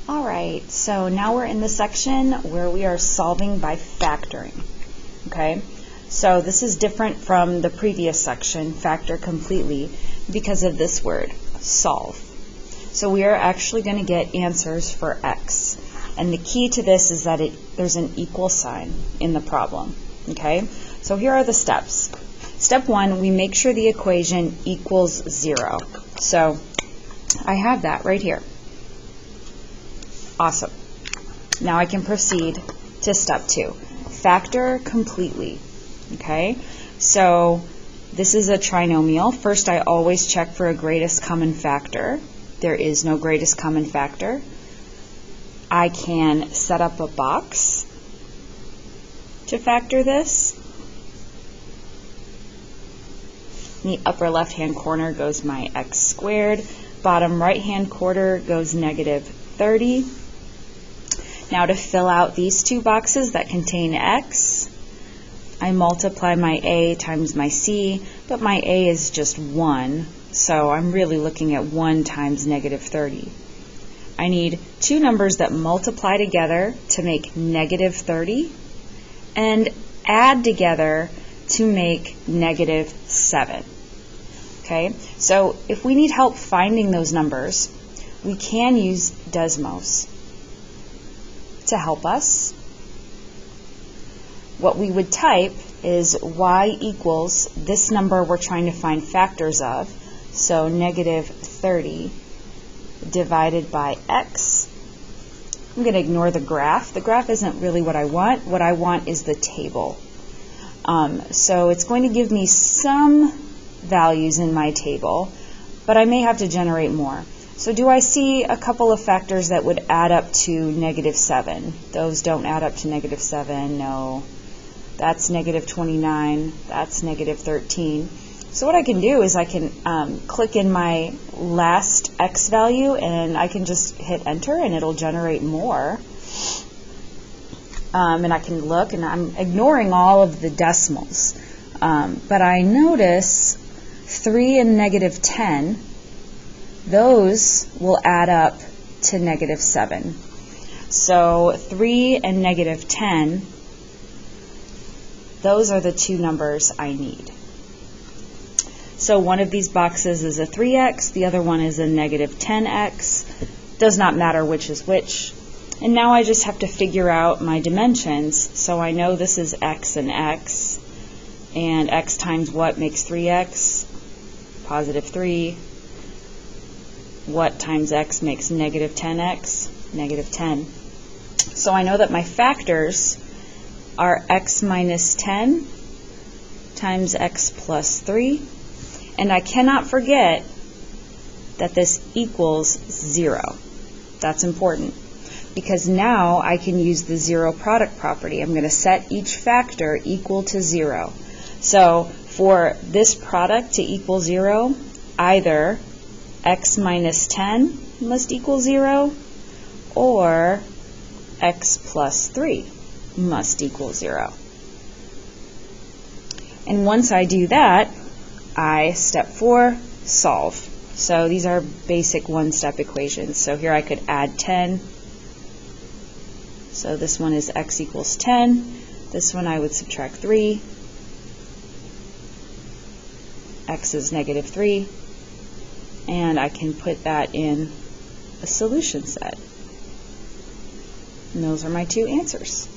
All right, so now we're in the section where we are solving by factoring. Okay, so this is different from the previous section, factor completely, because of this word, solve. So we are actually going to get answers for x. And the key to this is that there's an equal sign in the problem. Okay, so here are the steps. Step 1, we make sure the equation equals 0. So I have that right here. Awesome. Now I can proceed to step 2. Factor completely. Okay, so this is a trinomial. First, I always check for a greatest common factor. There is no greatest common factor. I can set up a box to factor this. In the upper left-hand corner goes my x squared. Bottom right-hand corner goes negative 30. Now to fill out these two boxes that contain x, I multiply my a times my c, but my a is just 1, so I'm really looking at 1 times negative 30. I need two numbers that multiply together to make negative 30 and add together to make negative 7. Okay, so if we need help finding those numbers, we can use Desmos to help us. What we would type is y equals this number we're trying to find factors of, so negative 30 divided by x. I'm going to ignore the graph. The graph isn't really what I want. What I want is the table. So it's going to give me some values in my table, but I may have to generate more. So do I see a couple of factors that would add up to negative 7? Those don't add up to negative 7, no. That's negative 29, that's negative 13. So what I can do is I can click in my last x value and I can just hit enter and it'll generate more. And I can look, and I'm ignoring all of the decimals. But I notice 3 and negative 10, those will add up to negative 7. So 3 and negative 10, those are the two numbers I need. So one of these boxes is a 3x, the other one is a negative 10x. Does not matter which is which. And now I just have to figure out my dimensions. So I know this is x and x times what makes 3x? Positive 3. What times x makes negative 10x? Negative 10. So I know that my factors are x minus 10 times x plus 3. And I cannot forget that this equals 0. That's important, because now I can use the zero product property. I'm going to set each factor equal to 0. So for this product to equal 0, either x minus 10 must equal 0, or x plus 3 must equal 0. And once I do that, step 4, solve. So these are basic one-step equations. So here I could add 10. So this one is x equals 10. This one I would subtract 3. X is negative 3. And I can put that in a solution set. And those are my two answers.